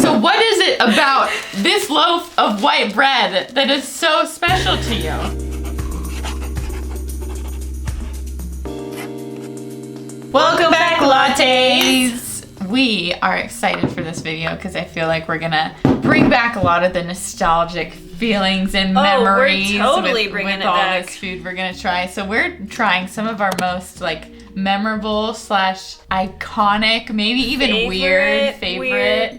So what is it about this loaf of white bread that is so special to you? Welcome back, Lattes! We are excited for this video because I feel like we're gonna bring back a lot of the nostalgic feelings and memories we're totally bringing with it all back. this food we're gonna try. So we're trying some of our most memorable / iconic, maybe even weird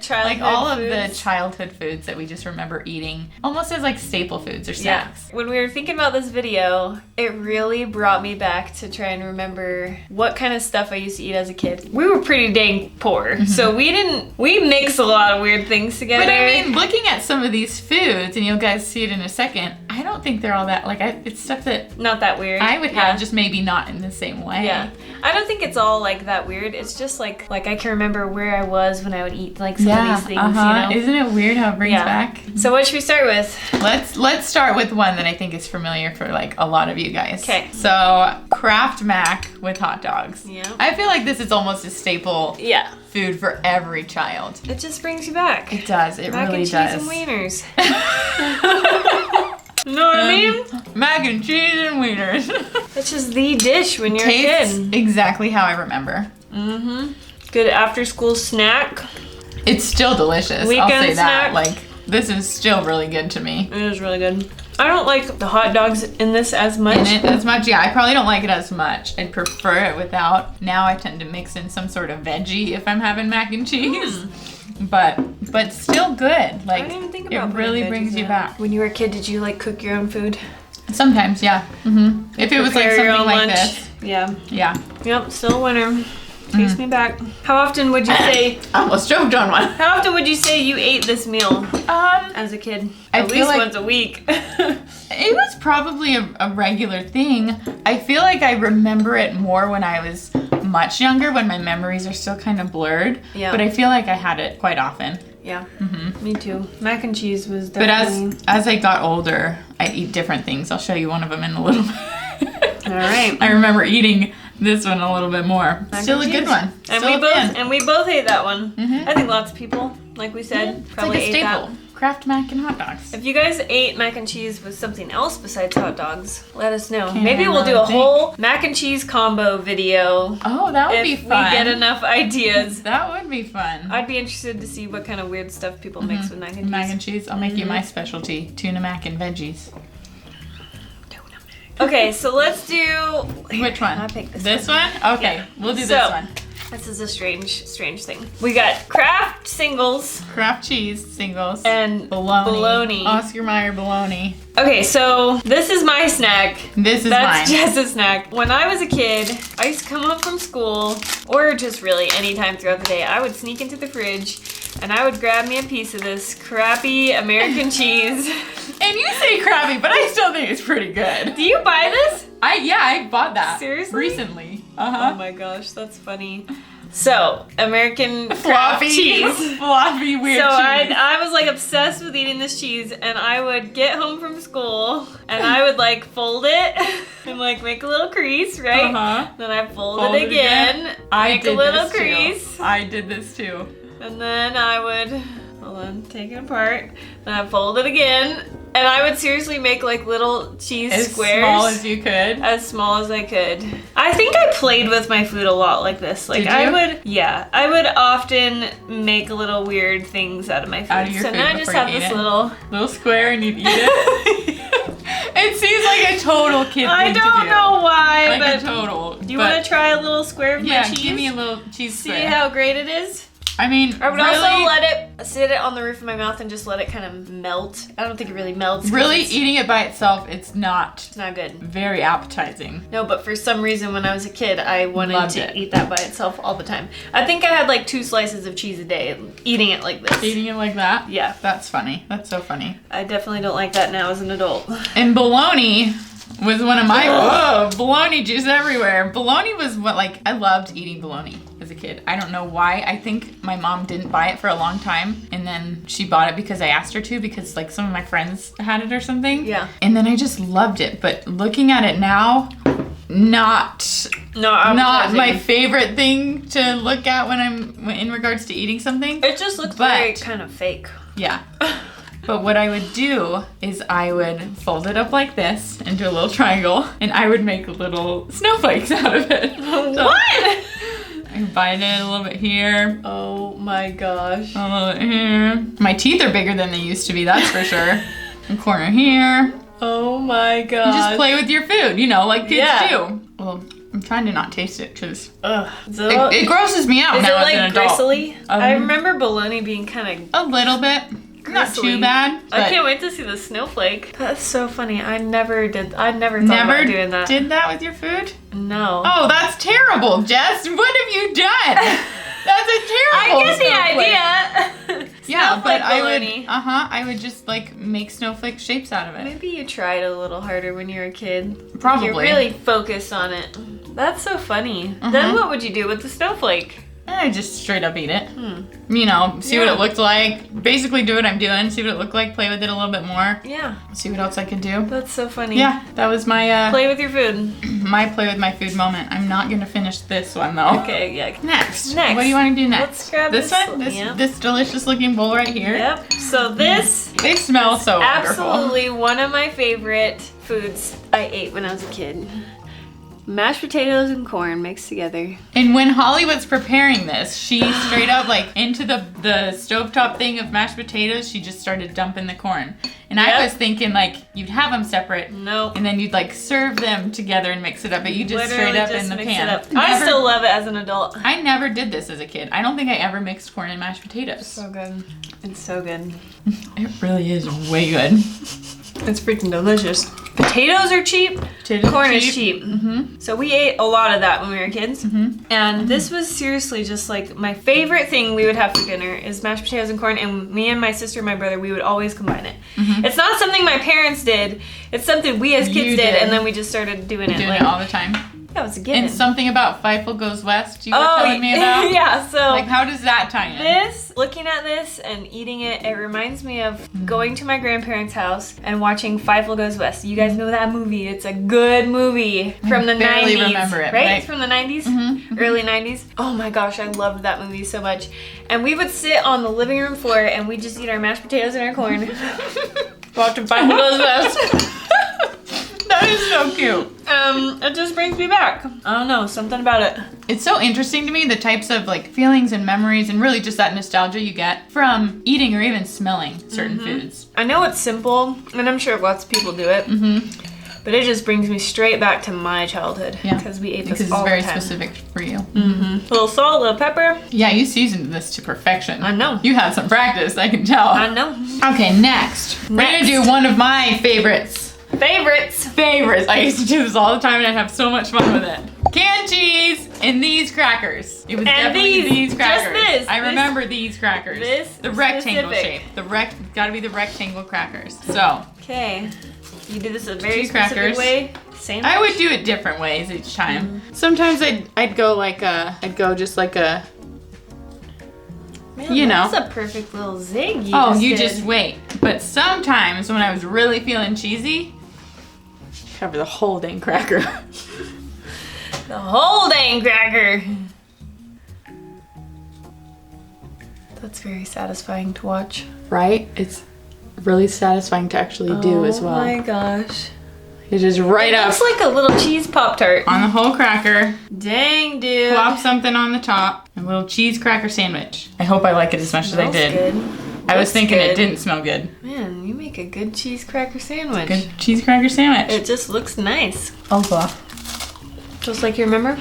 childhood like all of foods. the childhood foods that we just remember eating almost as like staple foods or snacks. When we were thinking about this video, it really brought me back to try and remember what kind of stuff I used to eat as a kid. We were pretty dang poor, so we mixed a lot of weird things together. But I mean, looking at some of these foods, and you'll guys see it in a second, I don't think they're all that, it's stuff that not that weird. I would have, just maybe not in the same way. Yeah. I don't think it's all like that weird. It's just like I can remember where I was when I would eat some of these things, you know? Isn't it weird how it brings back? So what should we start with? Let's start with one that I think is familiar for a lot of you guys. Okay. So Kraft Mac with hot dogs. Yeah. I feel like this is almost a staple food for every child. It just brings you back. It does. It Mac really and does. cheese and wieners. You know what I mean? Mac and cheese and wieners. It's just the dish when you're a Tastes kid. exactly how I remember. Mm-hmm. Good after school snack. It's still delicious. Weekend I'll say snack. that. This is still really good to me. It is really good. I don't like the hot dogs in this as much. Yeah, I probably don't like it as much. I'd prefer it without. Now I tend to mix in some sort of veggie if I'm having mac and cheese. But still good. I didn't even think about it really brings you back. When you were a kid, did you cook your own fold? Sometimes, yeah. If it was Prepare your something own like lunch. this. Yeah. Yeah. Yep, still a winner. Takes me back. How often would you say I almost choked on one. How often would you say you ate this meal as a kid? At least once a week. It was probably a regular thing. I feel like I remember it more when I was much younger, when my memories are still kind of blurred. Yeah. But I feel like I had it quite often. Yeah. Me too. Mac and cheese was definitely. But as I got older, I'd eat different things. I'll show you one of them in a little bit. All right. I remember eating this one a little bit more. Still a good one. And we both ate that one. I think lots of people, like we said, probably ate that. Kraft Mac and hot dogs. If you guys ate mac and cheese with something else besides hot dogs, let us know. Maybe we'll do a whole mac and cheese combo video. Oh, that would be fun. If we get enough ideas. That would be fun. I'd be interested to see what kind of weird stuff people mix with mac and cheese. Mac and cheese. I'll make you my specialty. Tuna mac and veggies. Okay, so let's do... Which one? I'll pick this one. Okay, yeah. We'll do this one. This is a strange thing. We got Kraft singles. Kraft cheese singles. And bologna. Oscar Mayer bologna. Okay, so this is my snack. That's mine. That's Jess's snack. When I was a kid, I used to come home from school, or just really any time throughout the day, I would sneak into the fridge and I would grab me a piece of this crappy American cheese. And you say crappy, but I still think it's pretty good. Do you buy this? I bought that. Seriously? Recently. Oh my gosh, that's funny. So, American Kraft cheese. Floppy, weird so cheese. I was obsessed with eating this cheese, and I would get home from school and I would fold it and make a little crease, right? Then I fold it again, make a little crease. I did this too. And then I would, take it apart. Then I fold it again. And I would seriously make little cheese squares. As small as you could? As small as I could. I think I played with my food a lot like this. Did you? I would often make little weird things out of my food. Out of your so food now I just have this little square and you'd eat it. It seems like a total kid thing I don't know why, but a total. Do you want to try a little square of my cheese? Yeah, give me a little cheese square. See how great it is? I mean, I would also let it sit on the roof of my mouth and just let it kind of melt. I don't think it really melts. Really, eating it by itself, it's not good. Very appetizing. No, but for some reason when I was a kid, I wanted to eat that by itself all the time. I think I had 2 slices of cheese a day, eating it like this. Eating it like that? Yeah. That's funny. That's so funny. I definitely don't like that now as an adult. And bologna was one of my, bologna juice everywhere. Bologna was I loved eating bologna as a kid. I don't know why. I think my mom didn't buy it for a long time, and then she bought it because I asked her to, because some of my friends had it or something. Yeah. And then I just loved it. But looking at it now, not appetizing. my favorite thing to look at when I'm in regards to eating something. It just looks very kind of fake. Yeah. But what I would do is I would fold it up like this into a little triangle, and I would make little snowflakes out of it. What? I bite it a little bit here. Oh my gosh. A little bit here. My teeth are bigger than they used to be, that's for sure. A corner here. Oh my god. You just play with your food, you know, like kids do. Well, I'm trying to not taste it because it grosses me out now as an adult. Is it like gristly? I remember bologna being kind of... A little bit. Not too bad. I can't wait to see the snowflake. That's so funny. I never thought about doing that. Did that with your food? No. Oh, that's terrible, Jess. What have you done? That's a terrible I get the idea. Yeah, but I would just like make snowflake shapes out of it. Maybe you tried a little harder when you were a kid. Probably. You really focused on it. That's so funny. Then what would you do with the snowflake? I just straight up eat it. You know, see what it looked like. Basically do what I'm doing. See what it looked like. Play with it a little bit more. Yeah. See what else I could do. That's so funny. Yeah, that was my... play with your food. My play with my food moment. I'm not going to finish this one though. Okay, yeah. Next. What do you want to do next? Let's grab this one? This delicious looking bowl right here? Yep. So this... They smell so wonderful. Absolutely one of my favorite foods I ate when I was a kid. Mashed potatoes and corn mixed together. And when Holly was preparing this, she straight up like into the stovetop thing of mashed potatoes, she just started dumping the corn. And I was thinking like you'd have them separate. Nope. And then you'd like serve them together and mix it up, but you just straight up in the pan. I still love it as an adult. I never did this as a kid. I don't think I ever mixed corn and mashed potatoes. So good. It's so good. It really is way good. It's freaking delicious. Potatoes are cheap. Corn is cheap. So we ate a lot of that when we were kids. And this was seriously just like my favorite thing we would have for dinner is mashed potatoes and corn. And me and my sister and my brother, we would always combine it. It's not something my parents did. It's something we as kids did. And then we just started doing it. Doing it all the time. That was a given. And something about Feifel Goes West you were telling me about? Yeah, so... Like, how does that tie in? Looking at this and eating it, it reminds me of going to my grandparents' house and watching Feifel Goes West. You guys know that movie. It's a good movie from the 90s. I barely remember it. Right? It's from the 90s? Early 90s. Oh my gosh, I loved that movie so much. And we would sit on the living room floor and we'd just eat our mashed potatoes and our corn. Watching Feifel Goes West. That is so cute. It just brings me back. I don't know, something about it. It's so interesting to me, the types of like feelings and memories and really just that nostalgia you get from eating or even smelling certain foods. I know it's simple, and I'm sure lots of people do it. But it just brings me straight back to my childhood. Yeah. Because we ate this all the time. Because it's very specific for you. A little salt, a little pepper. Yeah, you seasoned this to perfection. I know. You had some practice, I can tell. I know. Okay, next. We're gonna do one of my favorites. Favorites. I used to do this all the time and I'd have so much fun with it. Canned cheese and these crackers. It was definitely these crackers. Just this. I remember these crackers. The rectangle shape. Gotta be the rectangle crackers. So. Okay. You do this a very specific way. Sandwich? I would do it different ways each time. Sometimes I'd go like just like a. Man, that's a perfect little zig. You just wait. But sometimes when I was really feeling cheesy, cover the whole dang cracker. The whole dang cracker. That's very satisfying to watch. Right? It's really satisfying to actually do as well. Oh my gosh. It just up. It's like a little cheese Pop-Tart. On the whole cracker. Dang, dude. Plop something on the top. A little cheese cracker sandwich. I hope I like it as much as I did. Good. I was thinking it didn't smell good. Man, you make a good cheese cracker sandwich. Good cheese cracker sandwich. It just looks nice. Oh, just like you remember?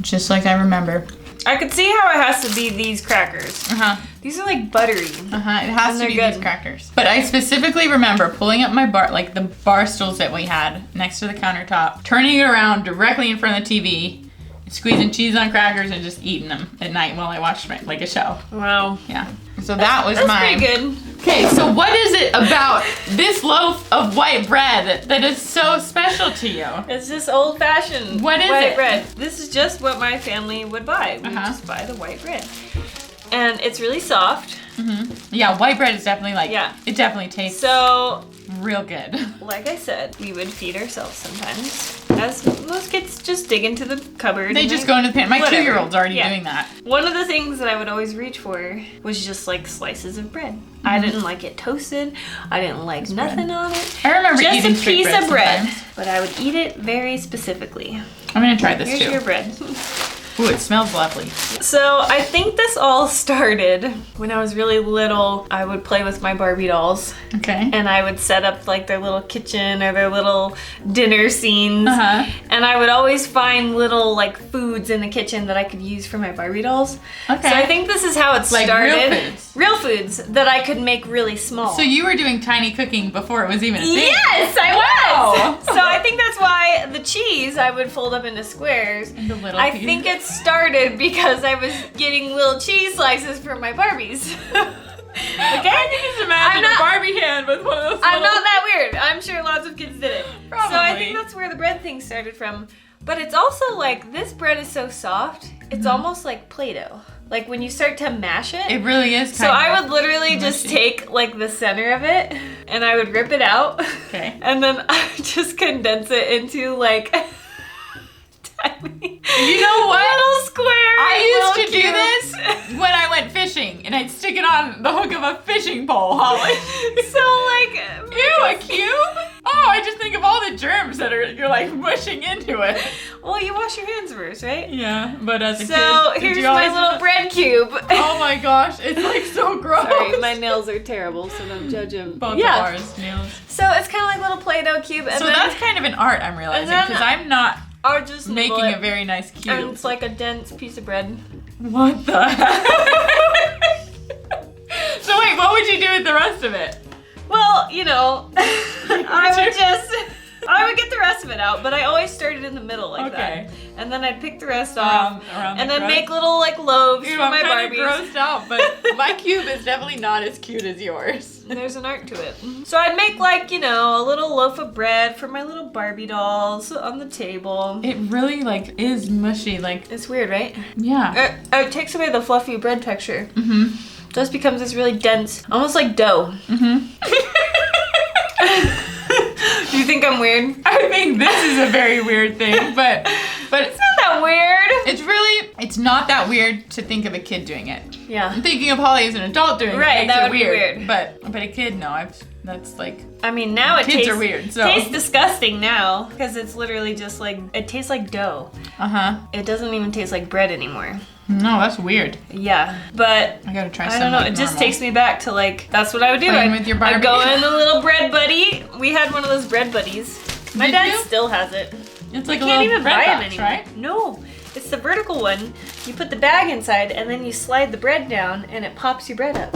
Just like I remember. I could see how it has to be these crackers. These are like buttery. It has to be these crackers. But I specifically remember pulling up my bar, like the bar stools that we had next to the countertop, turning it around directly in front of the TV, squeezing cheese on crackers and just eating them at night while I watched like a show. Wow. Yeah. So that was mine. That's pretty good. Okay, so what is it about this loaf of white bread that is so special to you? It's just old-fashioned white bread. This is just what my family would buy. We just buy the white bread. And it's really soft. Yeah, white bread is definitely it definitely tastes. So Real good. Like I said, we would feed ourselves sometimes. As most kids just dig into the cupboard. They just go into the pan. My 2-year-old's already doing that. One of the things that I would always reach for was just like slices of bread. I didn't like it toasted. I didn't like nothing on it. I remember just eating a piece of bread. Sometimes. But I would eat it very specifically. I'm gonna try this too. Here's your bread. Ooh, it smells lovely. So I think this all started when I was really little. I would play with my Barbie dolls. Okay. And I would set up like their little kitchen or their little dinner scenes. And I would always find little like foods in the kitchen that I could use for my Barbie dolls. Okay. So I think this is how it started. Real foods. Real foods that I could make really small. So you were doing tiny cooking before it was even a thing? Yes, I was! So I think that's why the cheese I would fold up into squares. Into little I pieces. think it started because I was getting little cheese slices for my Barbies. Okay? I can just imagine a Barbie hand with one of those I'm not that weird. I'm sure lots of kids did it. Probably. So I think that's where the bread thing started from. But it's also like, this bread is so soft, it's almost like Play-Doh. Like when you start to mash it. It really is So I would literally just take like the center of it and I would rip it out. Okay. And then I would just condense it into like tiny. You know what? Little square. I used to do this when I went fishing, and I'd stick it on the hook of a fishing pole, Holly. So like, ew, a cube? Oh, I just think of all the germs that you're like mushing into it. Well, you wash your hands first, right? Yeah, but as a kid, so here's my little bread cube. Oh my gosh, it's like so gross. Sorry, my nails are terrible, so don't judge them. Both of ours nails. So it's kind of like little Play-Doh cube. And so then, that's kind of an art, I'm realizing, because I'm not just making a very nice cube. And it's like a dense piece of bread. What the heck? So wait, what would you do with the rest of it? Well, you know, I would get the rest of it out, but I always started in the middle like that. And then I'd pick the rest off, and then make little like loaves for my Barbies. I'm kind of grossed out, but my cube is definitely not as cute as yours. There's an art to it. So I'd make like, you know, a little loaf of bread for my little Barbie dolls on the table. It really like is mushy, like. It's weird, right? Yeah. It takes away the fluffy bread texture. Just becomes this really dense, almost like dough. Do you think I'm weird? I think this is a very weird thing, but it's not that weird. It's not that weird to think of a kid doing it. Yeah. I'm thinking of Holly as an adult doing it. Right, that would be weird. But a kid, no, that's like. I mean, now it kids are weird. So. Tastes disgusting now because it's literally just like it tastes like dough. It doesn't even taste like bread anymore. No, that's weird. Yeah, but I gotta try. I don't know. It just takes me back to like that's what I would do. Playing with your Barbie. I'd go in the little bread buddy. We had one of those bread buddies. My dad still has it. It's like you a can't little even bread buy box, it anymore. right? No, it's the vertical one. You put the bag inside and then you slide the bread down and it pops your bread up.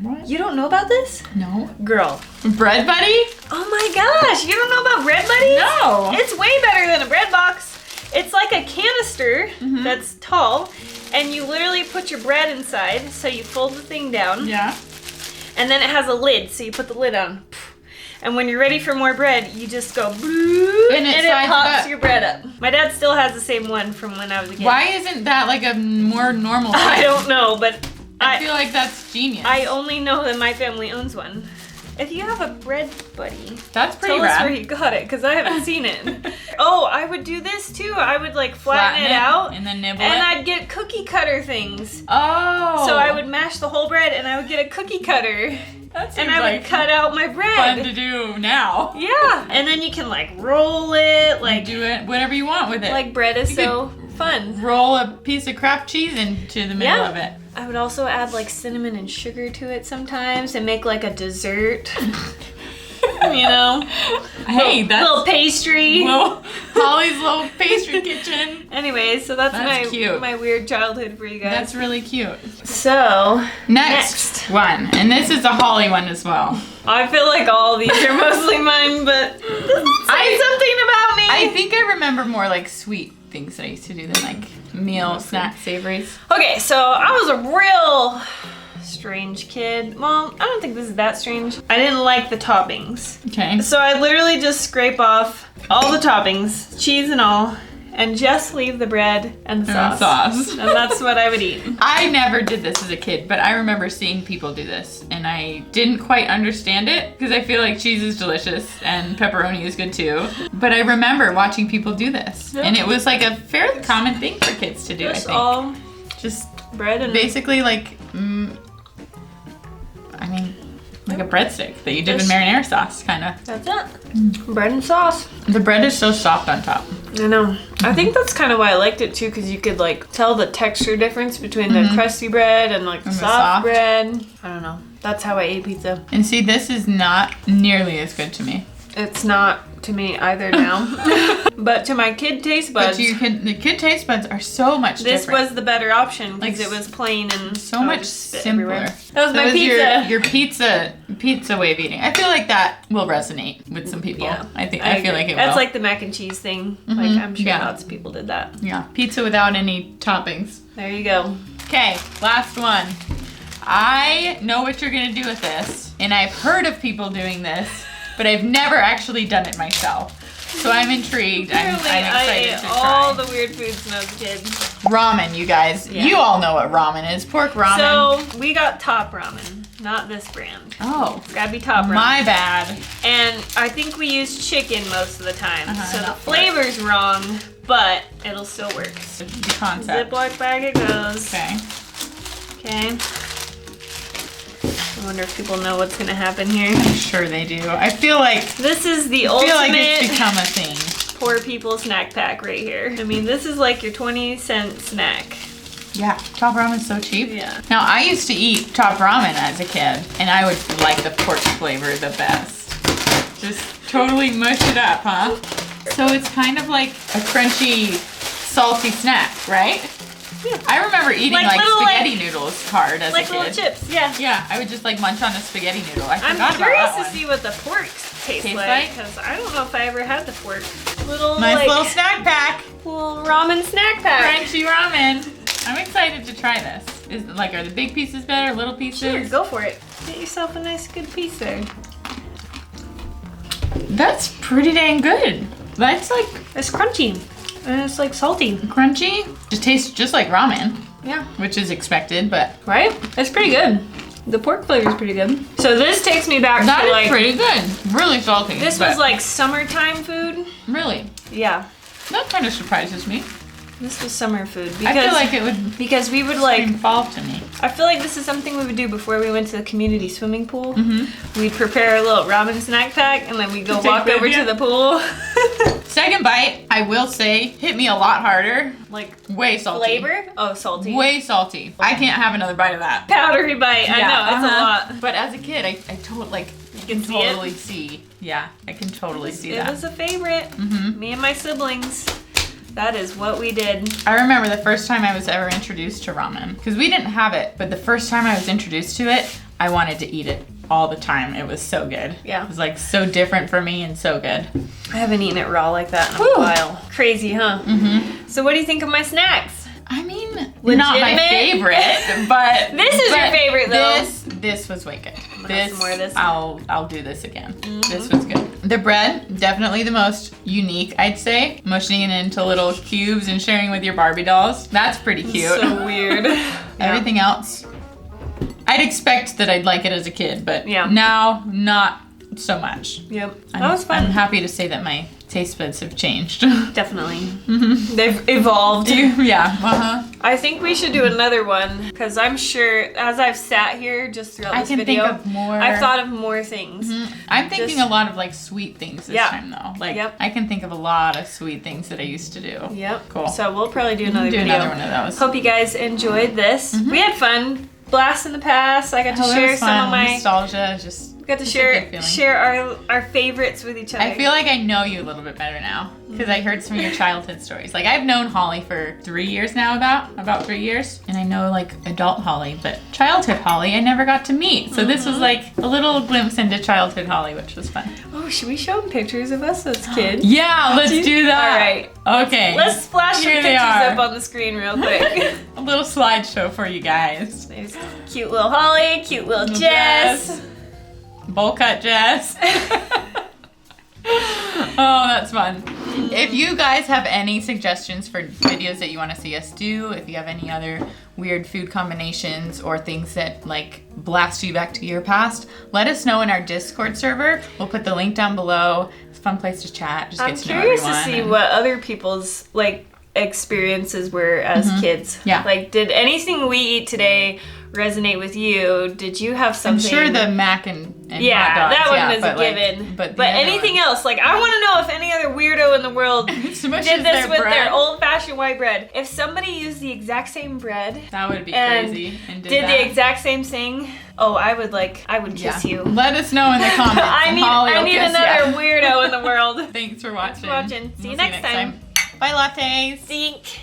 What? You don't know about this? No. Girl. Bread buddy? Oh my gosh, you don't know about bread buddies? No. It's way better than a bread box. It's like a canister that's tall, and you literally put your bread inside, so you fold the thing down. Yeah. And then it has a lid, so you put the lid on. And when you're ready for more bread, you just go and it pops your bread up. My dad still has the same one from when I was a kid. Why isn't that like a more normal thing? I don't know, but I feel like that's genius. I only know that my family owns one. If you have a bread buddy, that's pretty tell rad. us where you got it, because I haven't seen it. Oh, I would do this too. I would like flatten it out and then nibble and it. I'd get cookie cutter things. Oh. So I would mash the whole bread and I would get a cookie cutter. That seems and I would cut out my bread. Fun to do now. Yeah. And then you can like roll it, like do it whatever you want with it. Like bread is so fun. Roll a piece of Kraft cheese into the middle of it. I would also add like cinnamon and sugar to it sometimes and make like a dessert. You know? Hey, that's little pastry. Holly's little pastry kitchen. Anyway, so that's cute. My weird childhood for you guys. That's really cute. So, next one. And this is a Holly one as well. I feel like all these are mostly mine, but say something about me. I think I remember more like sweet things that I used to do than like meal, snack, savories. Okay, so I was a real strange kid. Well, I don't think this is that strange. I didn't like the toppings. Okay. So I literally just scrape off all the toppings, cheese and all, and just leave the bread and the sauce. And that's what I would eat. I never did this as a kid, but I remember seeing people do this, and I didn't quite understand it because I feel like cheese is delicious and pepperoni is good too. But I remember watching people do this, and it was like a fairly common thing for kids to do. Just I think all just bread and basically like, I mean, like a breadstick that you dip in marinara sauce, kind of. That's it. Bread and sauce. The bread is so soft on top. I know. I think that's kind of why I liked it too, because you could like tell the texture difference between the crusty bread and like the soft bread. I don't know. That's how I ate pizza. And see, this is not nearly as good to me. It's not to me either now. But to my kid taste buds. But the kid taste buds are so much different. This was the better option because it was plain and so much simpler. Everywhere. That was my pizza. Your pizza way of eating. I feel like that will resonate with some people. Yeah, I feel like it will. That's like the mac and cheese thing. Like I'm sure lots of people did that. Yeah, pizza without any toppings. There you go. Okay, last one. I know what you're gonna do with this, and I've heard of people doing this, but I've never actually done it myself. So I'm intrigued. I'm excited to try. All the weird foods when I was a kid. Ramen, you guys. Yeah. You all know what ramen is. Pork ramen. So we got Top Ramen, not this brand. Oh. It's gotta be Top Ramen. My bad. And I think we use chicken most of the time. So the flavor's wrong, but it'll still work. The concept. Ziploc bag it goes. Okay. Okay. I wonder if people know what's gonna happen here. I'm sure they do. I feel like this is the ultimate. I feel like it's become a thing. Poor people snack pack right here. I mean, this is like your 20-cent snack. Yeah, Top Ramen's so cheap. Yeah. Now, I used to eat Top Ramen as a kid, and I would like the pork flavor the best. Just totally mush it up, huh? So it's kind of like a crunchy, salty snack, right? Yeah. I remember eating like spaghetti noodles hard as a kid. Like little chips, yeah. Yeah, I would just like munch on a spaghetti noodle. I'm curious to see what the pork tastes like, because I don't know if I ever had the pork. Nice little snack pack. Little ramen snack pack. Crunchy ramen. I'm excited to try this. Are the big pieces better, little pieces? Sure, go for it. Get yourself a nice good piece there. That's pretty dang good. That's like... It's crunchy. And it's like salty. Crunchy. Just tastes just like ramen. Yeah. Which is expected, but... Right? It's pretty good. The pork flavor is pretty good. So this takes me back to like... That is pretty good. Really salty. This was like summertime food. Really? Yeah. That kind of surprises me. This was summer food. Because, I feel like it would... Because we would like... fall to me. I feel like this is something we would do before we went to the community swimming pool. We'd prepare a little ramen snack pack and then we'd go walk over to the pool. Second bite, I will say, hit me a lot harder. Like way salty. Flavor? Oh, salty. Way salty. I can't have another bite of that. Powdery bite. I know, it's a lot. But as a kid, I totally like. You can totally see. Yeah, I can totally see that. It was a favorite. Me and my siblings. That is what we did. I remember the first time I was ever introduced to ramen. Because we didn't have it, but the first time I was introduced to it, I wanted to eat it all the time. It was so good. Yeah. It was like so different for me and so good. I haven't eaten it raw like that in a while. Crazy, huh? So what do you think of my snacks? I mean, not my favorite, but... This is your favorite though. This was way good. More of this. I'll do this again. This was good. The bread, definitely the most unique, I'd say. Mushing it into little cubes and sharing with your Barbie dolls. That's pretty cute. So weird. Everything else, I'd expect that I'd like it as a kid, but now not so much. Yep. That was fun. I'm happy to say that my taste buds have changed. Definitely. They've evolved. Yeah. I think we should do another one because I'm sure as I've sat here just throughout this video, think of more. I've thought of more things. I'm thinking a lot of like sweet things this time though. Like I can think of a lot of sweet things that I used to do. Yep. Cool. So we'll probably do another video. Another one of those. Hope you guys enjoyed this. We had fun. Blast in the past. I got to share some of my nostalgia. Got to share our favorites with each other. I feel like I know you a little bit better now because I heard some of your childhood stories. Like I've known Holly for 3 years now, about 3 years, and I know like adult Holly, but childhood Holly I never got to meet. So this was like a little glimpse into childhood Holly, which was fun. Oh, should we show them pictures of us as kids? Yeah, let's do that. All right. Okay. Let's flash some pictures up on the screen real quick. A little slideshow for you guys. There's cute little Holly, cute little Jess. Bowl cut Jess. Oh, that's fun. If you guys have any suggestions for videos that you want to see us do, if you have any other weird food combinations or things that like blast you back to your past, let us know in our Discord server. We'll put the link down below. It's a fun place to chat. Just get to know everyone. I'm curious to see what other people's like experiences were as kids. Yeah. Like, did anything we eat today resonate with you? Did you have something? I'm sure the mac and yeah, hot dogs, that one is a given. Like, but anything else, like I want to know if any other weirdo in the world did this with their old-fashioned white bread. If somebody used the exact same bread, that would be crazy. And did the exact same thing. Oh, I would kiss you. Let us know in the comments. I need another weirdo in the world. Thanks for watching. See you next time. Bye, Lattes. Zink.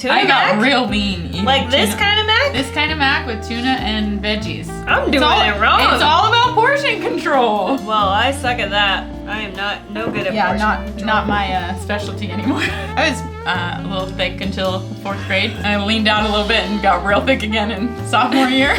I got real lean. Like this kind of mac? This kind of mac with tuna and veggies. I'm doing it wrong. It's all about portion control. Well, I suck at that. I am no good at portion control. Not my specialty anymore. I was a little thick until 4th grade. I leaned out a little bit and got real thick again in sophomore year.